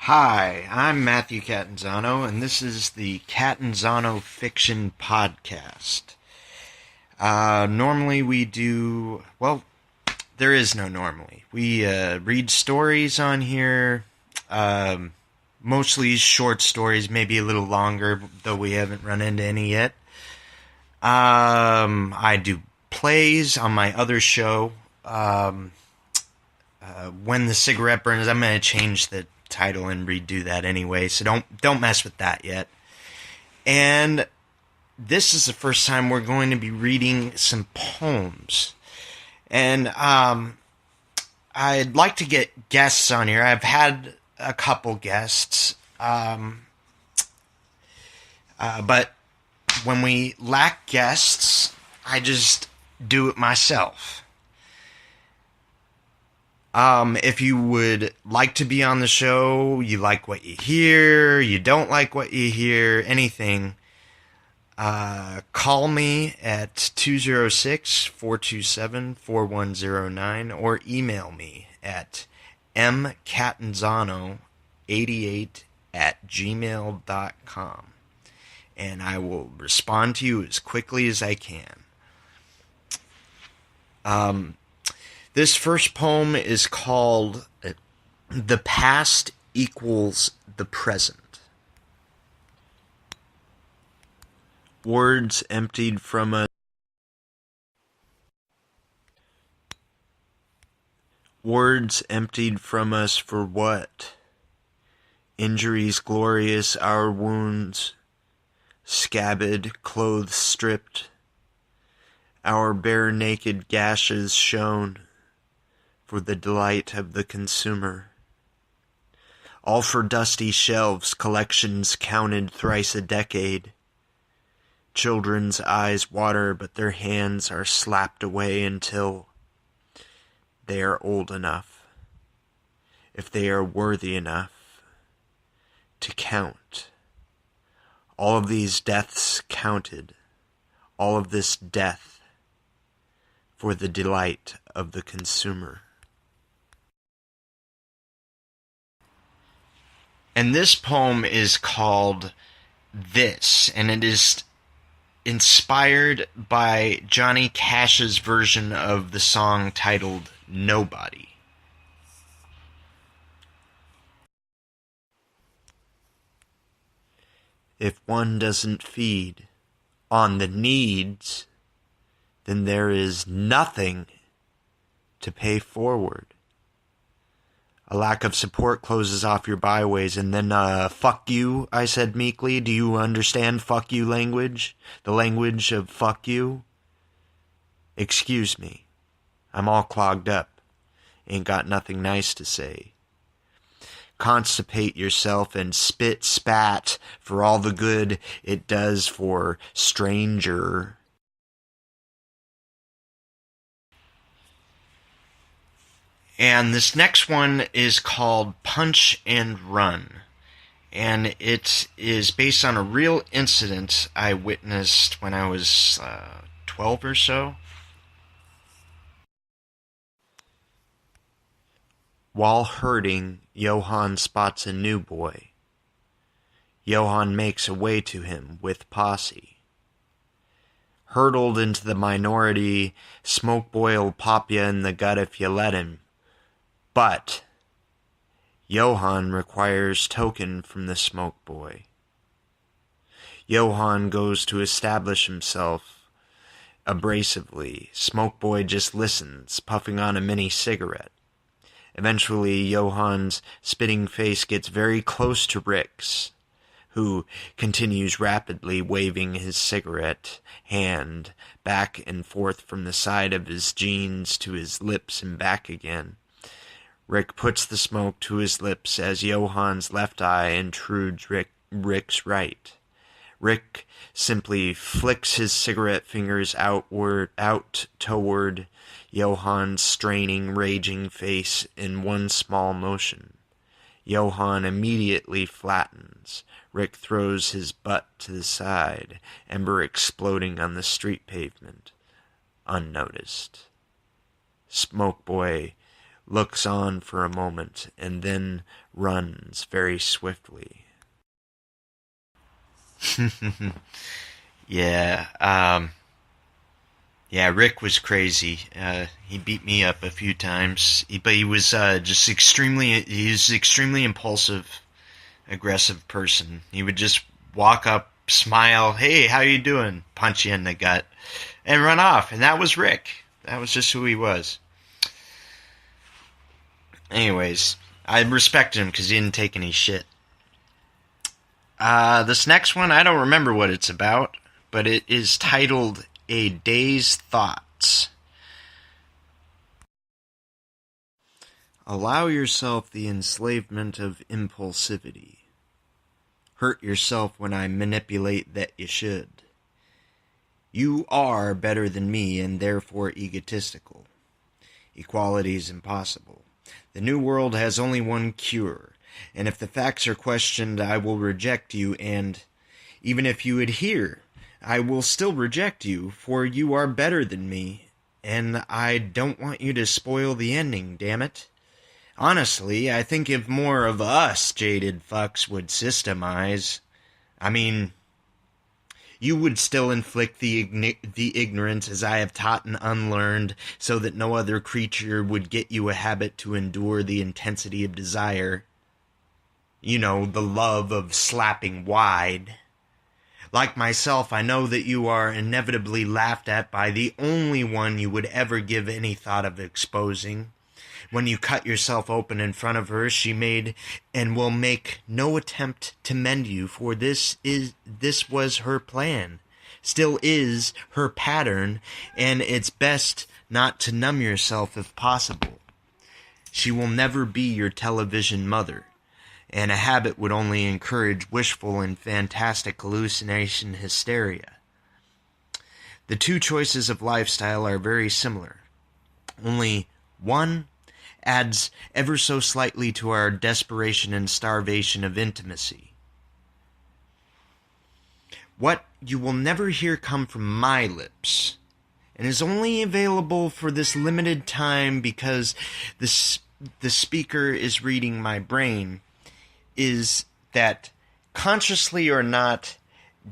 Hi, I'm Matthew Catanzano, and this is the Catanzano Fiction Podcast. Normally we do, well, there is no normally. We read stories on here, mostly short stories, maybe a little longer, though we haven't run into any yet. I do plays on my other show. When the Cigarette Burns, I'm going to change the title and redo that anyway, so don't mess with that yet. And this is the first time we're going to be reading some poems. And I'd like to get guests on here. I've had a couple guests, but when we lack guests, I just do it myself. If you would like to be on the show, you like what you hear, you don't like what you hear, anything, call me at 206-427-4109 or email me at mcatanzano88@gmail.com, and I will respond to you as quickly as I can. This first poem is called The Past Equals the Present. Words emptied from us. Words emptied from us for what? Injuries glorious, our wounds, scabbed, clothes stripped, our bare naked gashes shown, for the delight of the consumer. All for dusty shelves, collections counted thrice a decade. Children's eyes water, but their hands are slapped away until they are old enough, if they are worthy enough, to count. All of these deaths counted, all of this death, for the delight of the consumer. And this poem is called This, and it is inspired by Johnny Cash's version of the song titled Nobody. If one doesn't feed on the needs, then there is nothing to pay forward. A lack of support closes off your byways, and then, fuck you, I said meekly. Do you understand fuck you language? The language of fuck you? Excuse me. I'm all clogged up. Ain't got nothing nice to say. Constipate yourself and spit spat for all the good it does for stranger. And this next one is called Punch and Run. And it is based on a real incident I witnessed when I was 12 or so. While herding, Johann spots a new boy. Johann makes a way to him with posse. Hurdled into the minority, smoke boy'll pop ya in the gut if you let him. But Johann requires token from the smoke boy. Johann goes to establish himself abrasively. Smoke boy just listens, puffing on a mini cigarette. Eventually, Johann's spitting face gets very close to Rick's, who continues rapidly waving his cigarette hand back and forth from the side of his jeans to his lips and back again. Rick puts the smoke to his lips as Johann's left eye intrudes Rick's right. Rick simply flicks his cigarette fingers out toward Johann's straining, raging face in one small motion. Johann immediately flattens. Rick throws his butt to the side, ember exploding on the street pavement, unnoticed. Smoke boy looks on for a moment, and then runs very swiftly. Yeah, Rick was crazy. He beat me up a few times, but he was extremely impulsive, aggressive person. He would just walk up, smile, "Hey, how you doing?" punch you in the gut, and run off. And that was Rick. That was just who he was. Anyways, I respected him because he didn't take any shit. This next one, I don't remember what it's about, but it is titled A Day's Thoughts. Allow yourself the enslavement of impulsivity. Hurt yourself when I manipulate that you should. You are better than me and therefore egotistical. Equality is impossible. The new world has only one cure, and if the facts are questioned, I will reject you, and even if you adhere, I will still reject you, for you are better than me, and I don't want you to spoil the ending, damn it. Honestly, I think if more of us jaded fucks would systemize, you would still inflict the ignorance as I have taught and unlearned, so that no other creature would get you a habit to endure the intensity of desire. You know, the love of slapping wide. Like myself, I know that you are inevitably laughed at by the only one you would ever give any thought of exposing. When you cut yourself open in front of her, she made and will make no attempt to mend you, for this was her plan, still is her pattern, and it's best not to numb yourself if possible. She will never be your television mother, and a habit would only encourage wishful and fantastic hallucination hysteria. The two choices of lifestyle are very similar. Only one adds ever so slightly to our desperation and starvation of intimacy. What you will never hear come from my lips, and is only available for this limited time because the speaker is reading my brain, is that, consciously or not,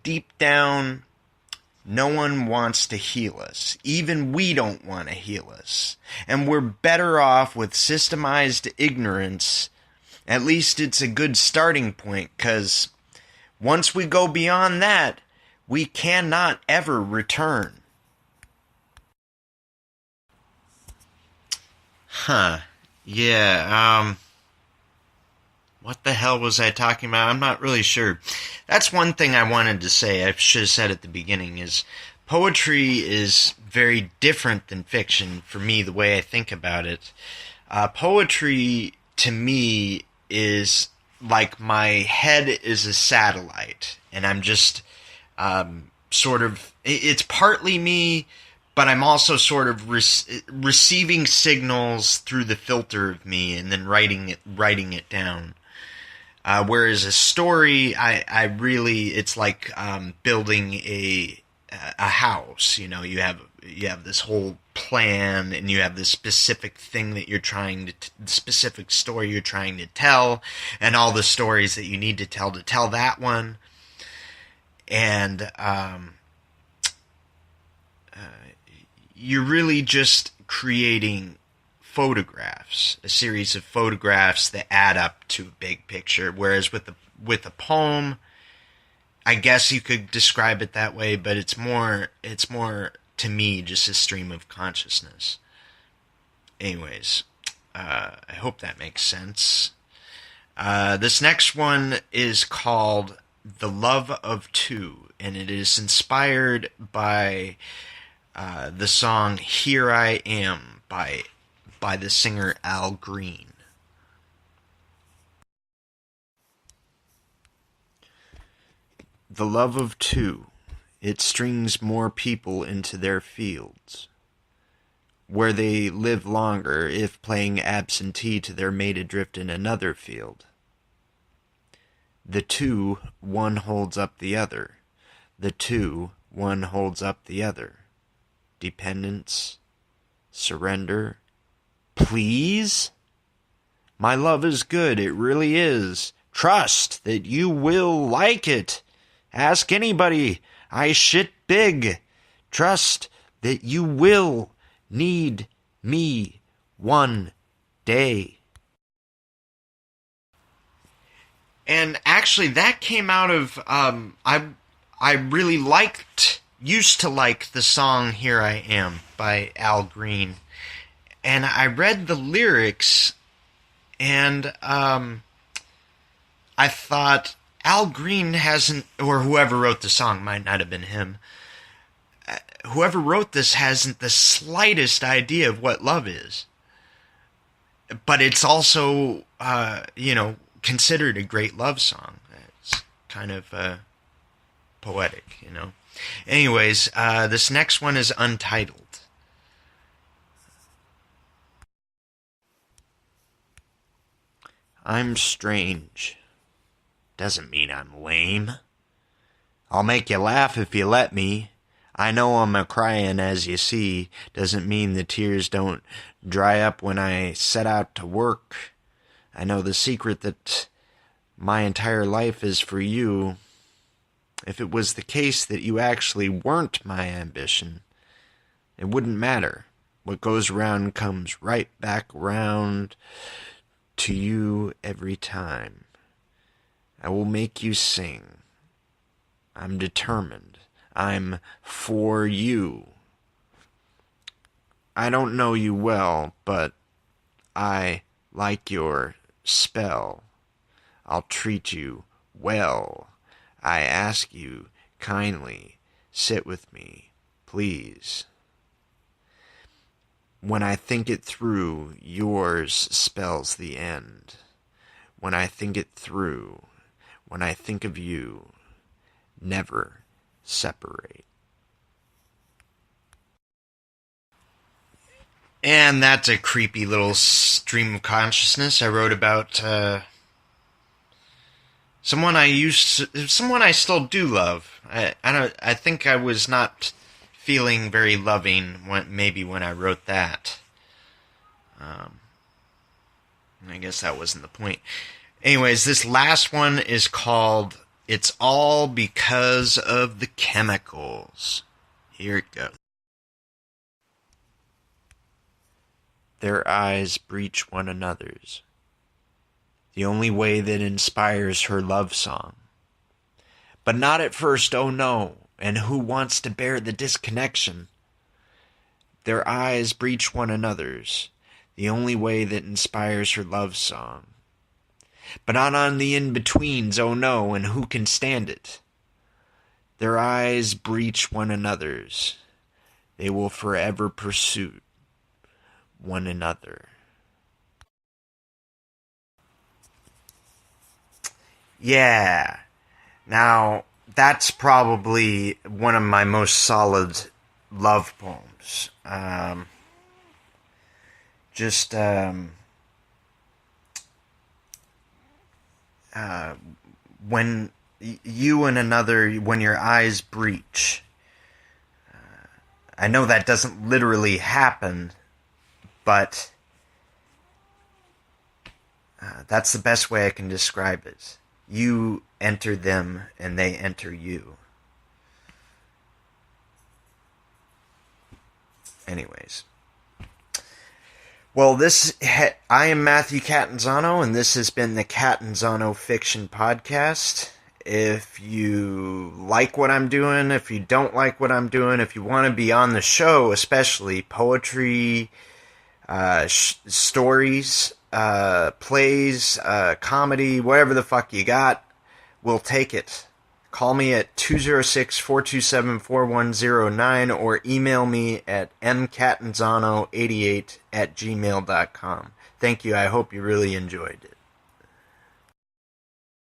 deep down, no one wants to heal us. Even we don't want to heal us. And we're better off with systemized ignorance. At least it's a good starting point, because once we go beyond that, we cannot ever return. Yeah, what the hell was I talking about? I'm not really sure. That's one thing I wanted to say. I should have said at the beginning is poetry is very different than fiction for me, the way I think about it. Poetry, to me, is like my head is a satellite, and I'm just it's partly me, but I'm also sort of receiving signals through the filter of me and then writing it down. Whereas a story, I really, it's like building a house. You know, you have this whole plan, and you have this specific thing that you're trying to, the specific story you're trying to tell, and all the stories that you need to tell that one. And you're really just creating photographs, a series of photographs that add up to a big picture. Whereas with a poem, I guess you could describe it that way, but it's more to me just a stream of consciousness. Anyways, I hope that makes sense. This next one is called The Love of Two, and it is inspired by the song Here I Am by the singer Al Green. The love of two, it strings more people into their fields, where they live longer if playing absentee to their mate adrift in another field. The two, one holds up the other. The two, one holds up the other. Dependence, surrender, Please? My love is good, it really is. Trust that you will like it. Ask anybody. I shit big. Trust that you will need me one day. And actually, that came out of, I really used to like the song Here I Am by Al Green. And I read the lyrics, and I thought, Al Green hasn't, or whoever wrote the song, might not have been him, whoever wrote this hasn't the slightest idea of what love is. But it's also, considered a great love song. It's kind of poetic, Anyways, this next one is untitled. I'm strange. Doesn't mean I'm lame. I'll make you laugh if you let me. I know I'm a-crying as you see. Doesn't mean the tears don't dry up when I set out to work. I know the secret that my entire life is for you. If it was the case that you actually weren't my ambition, it wouldn't matter. What goes around comes right back around to you every time. I will make you sing. I'm determined. I'm for you. I don't know you well, but I like your spell. I'll treat you well. I ask you kindly, sit with me, please. When I think it through, yours spells the end. When I think it through, when I think of you, never separate. And that's a creepy little stream of consciousness I wrote about someone I still do love. I think I was not feeling very loving when I wrote that. I guess that wasn't the point. Anyways, this last one is called It's All Because of the Chemicals. Here it goes. Their eyes breach one another's. The only way that inspires her love song. But not at first, oh no, and who wants to bear the disconnection? Their eyes breach one another's, the only way that inspires her love song. But not on the in-betweens, oh no, and who can stand it? Their eyes breach one another's, they will forever pursue one another. Yeah. Now, that's probably one of my most solid love poems. When you and another, when your eyes breach. I know that doesn't literally happen, but that's the best way I can describe it. You enter them, and they enter you. Anyways. Well, I am Matthew Catanzano, and this has been the Catanzano Fiction Podcast. If you like what I'm doing, if you don't like what I'm doing, if you want to be on the show, especially poetry, stories, plays, comedy, whatever the fuck you got, we'll take it. Call me at 206-427-4109 or email me at mcatanzano88@gmail.com. Thank you. I hope you really enjoyed it.